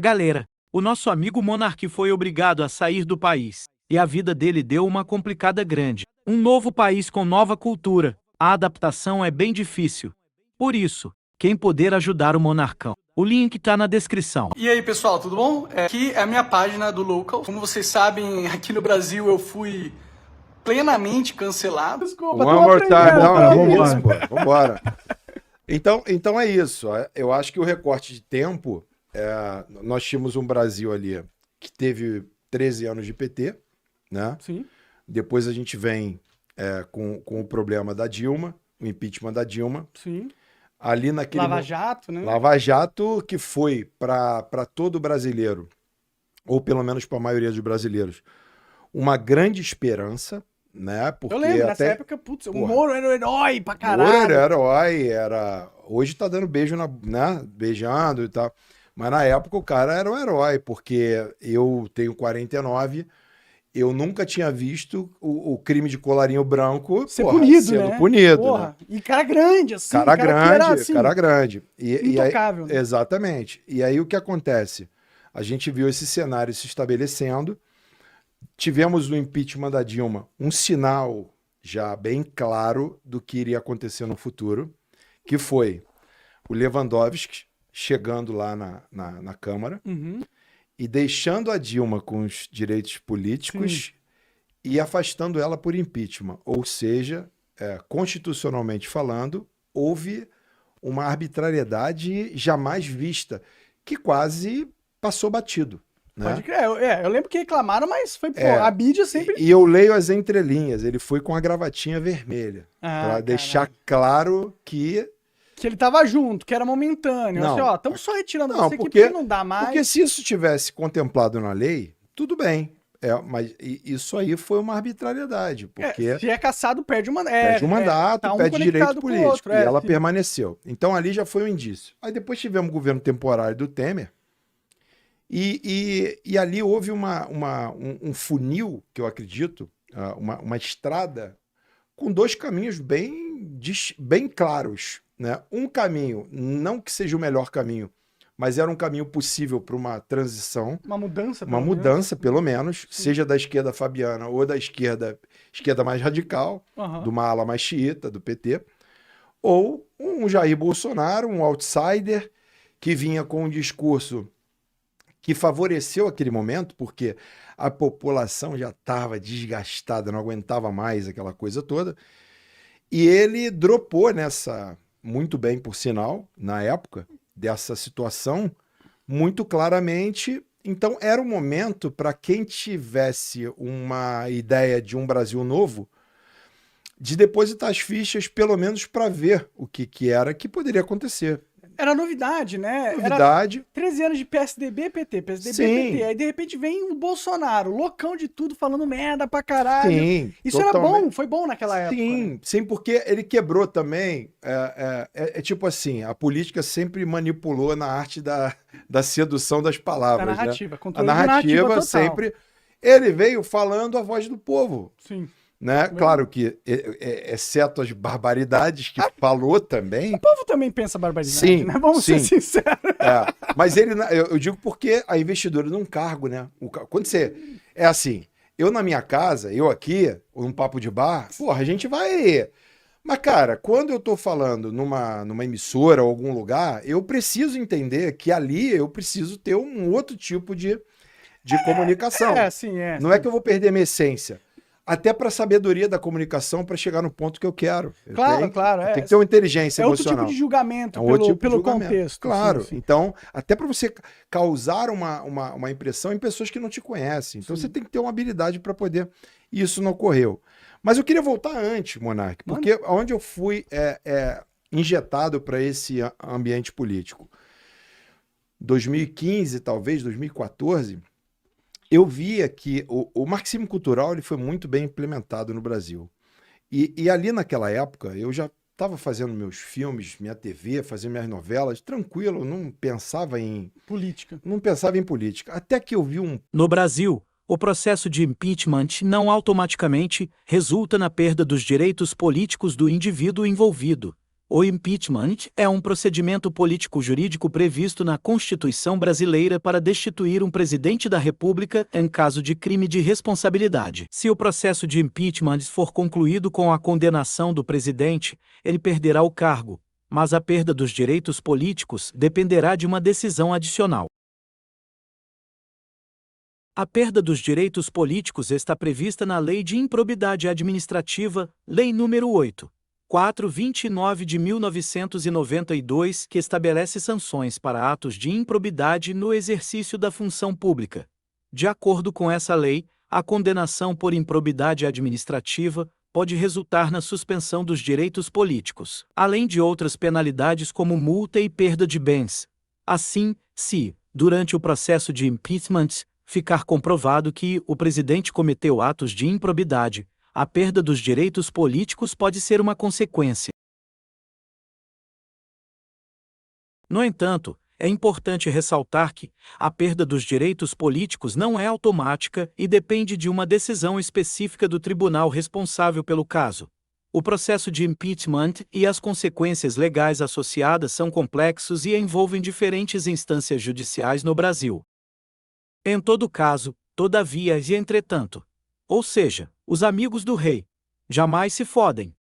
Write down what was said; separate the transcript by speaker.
Speaker 1: Galera, o nosso amigo Monark foi obrigado a sair do país, e a vida dele deu uma complicada grande. Um novo país com nova cultura, a adaptação é bem difícil. Por isso, quem puder ajudar o Monarcão, o link tá na descrição.
Speaker 2: E aí, pessoal, tudo bom? Aqui é a minha página do Local. Como vocês sabem, aqui no Brasil eu fui plenamente cancelado.
Speaker 3: Desculpa, One more time. Não, vambora. Então é isso. Eu acho que o recorte de tempo, nós tínhamos um Brasil ali que teve 13 anos de PT, né?
Speaker 2: Sim.
Speaker 3: Depois a gente vem com o problema da Dilma, o impeachment da Dilma.
Speaker 2: Sim.
Speaker 3: Ali naquele
Speaker 2: Lava Jato, né?
Speaker 3: Lava Jato, que foi para todo brasileiro, ou pelo menos para a maioria dos brasileiros, uma grande esperança, né? Porque
Speaker 2: eu lembro, nessa época, putz, o Moro era o herói pra caralho.
Speaker 3: Moro era herói, hoje tá dando beijo, né? Beijando e tal. Mas na época o cara era um herói, porque eu tenho 49, eu nunca tinha visto o crime de colarinho branco sendo punido.
Speaker 2: Porra.
Speaker 3: Né?
Speaker 2: E cara grande, assim.
Speaker 3: Cara grande,
Speaker 2: assim,
Speaker 3: cara grande.
Speaker 2: Intocável.
Speaker 3: Né? Exatamente. E aí o que acontece? A gente viu esse cenário se estabelecendo, tivemos no impeachment da Dilma um sinal já bem claro do que iria acontecer no futuro, que foi o Lewandowski chegando lá na Câmara, e deixando a Dilma com os direitos políticos e afastando ela por impeachment. Ou seja, constitucionalmente falando, houve uma arbitrariedade jamais vista, que quase passou batido. Né?
Speaker 2: Pode crer. Eu lembro que reclamaram, mas foi, a mídia sempre...
Speaker 3: E eu leio as entrelinhas, ele foi com a gravatinha vermelha, para deixar claro que
Speaker 2: ele tava junto, que era momentâneo.
Speaker 3: Não,
Speaker 2: assim, ó, estamos só retirando você aqui porque não dá mais.
Speaker 3: Porque se isso tivesse contemplado na lei, tudo bem. Mas isso aí foi uma arbitrariedade. Porque
Speaker 2: se é caçado, perde o mandato.
Speaker 3: Perde o mandato, perde direito político.
Speaker 2: Outro,
Speaker 3: e ela permaneceu. Então ali já foi um indício. Aí depois tivemos o governo temporário do Temer. E ali houve um funil, que eu acredito, uma estrada com dois caminhos bem claros. Né? Um caminho, não que seja o melhor caminho, mas era um caminho possível para uma transição.
Speaker 2: Uma mudança,
Speaker 3: pelo menos, seja da esquerda fabiana ou da esquerda mais radical, de uma ala mais xiita, do PT, ou um Jair Bolsonaro, um outsider, que vinha com um discurso que favoreceu aquele momento, porque a população já estava desgastada, não aguentava mais aquela coisa toda, e ele dropou muito bem, por sinal, na época, dessa situação, muito claramente. Então, era um momento para quem tivesse uma ideia de um Brasil novo, de depositar as fichas, pelo menos para ver o que poderia acontecer.
Speaker 2: Era novidade, né?
Speaker 3: Novidade.
Speaker 2: Era 13 anos de PSDB, PT, PT. Aí, de repente, vem o Bolsonaro, loucão de tudo, falando merda pra caralho.
Speaker 3: Sim,
Speaker 2: isso era bom, foi bom naquela época.
Speaker 3: Sim, porque ele quebrou também. Tipo assim, a política sempre manipulou na arte da sedução das palavras.
Speaker 2: Da narrativa,
Speaker 3: né? A narrativa sempre... Ele veio falando a voz do povo.
Speaker 2: Sim.
Speaker 3: Né? Claro que, exceto as barbaridades que falou também...
Speaker 2: O povo também pensa barbaridade,
Speaker 3: sim,
Speaker 2: né? Vamos ser sinceros.
Speaker 3: Mas eu digo porque a investidura num cargo, né? Quando você... É assim, eu na minha casa, eu aqui, num papo de bar, porra, a gente vai... Mas, cara, quando eu tô falando numa emissora ou algum lugar, eu preciso entender que ali eu preciso ter um outro tipo de comunicação. Não é que eu vou perder minha essência. Até para a sabedoria da comunicação para chegar no ponto que eu quero.
Speaker 2: Claro.
Speaker 3: Tem que ter uma inteligência emocional.
Speaker 2: Outro tipo de julgamento pelo contexto.
Speaker 3: Claro. Sim. Então, até para você causar uma impressão em pessoas que não te conhecem. Então, você tem que ter uma habilidade para poder... E isso não ocorreu. Mas eu queria voltar antes, Monark, porque onde eu fui injetado para esse ambiente político? 2015, talvez, 2014... eu via que o marxismo cultural ele foi muito bem implementado no Brasil. E ali naquela época, eu já estava fazendo meus filmes, minha TV, fazendo minhas novelas, tranquilo, não pensava em
Speaker 2: política.
Speaker 3: Não pensava em política. Até que eu vi
Speaker 1: No Brasil, o processo de impeachment não automaticamente resulta na perda dos direitos políticos do indivíduo envolvido. O impeachment é um procedimento político-jurídico previsto na Constituição brasileira para destituir um presidente da República em caso de crime de responsabilidade. Se o processo de impeachment for concluído com a condenação do presidente, ele perderá o cargo, mas a perda dos direitos políticos dependerá de uma decisão adicional. A perda dos direitos políticos está prevista na Lei de Improbidade Administrativa, Lei nº 8.429 de 1992, que estabelece sanções para atos de improbidade no exercício da função pública. De acordo com essa lei, a condenação por improbidade administrativa pode resultar na suspensão dos direitos políticos, além de outras penalidades como multa e perda de bens. Assim, se, durante o processo de impeachment, ficar comprovado que o presidente cometeu atos de improbidade, a perda dos direitos políticos pode ser uma consequência. No entanto, é importante ressaltar que a perda dos direitos políticos não é automática e depende de uma decisão específica do tribunal responsável pelo caso. O processo de impeachment e as consequências legais associadas são complexos e envolvem diferentes instâncias judiciais no Brasil. Em todo caso, todavia e entretanto, ou seja, os amigos do rei jamais se fodem.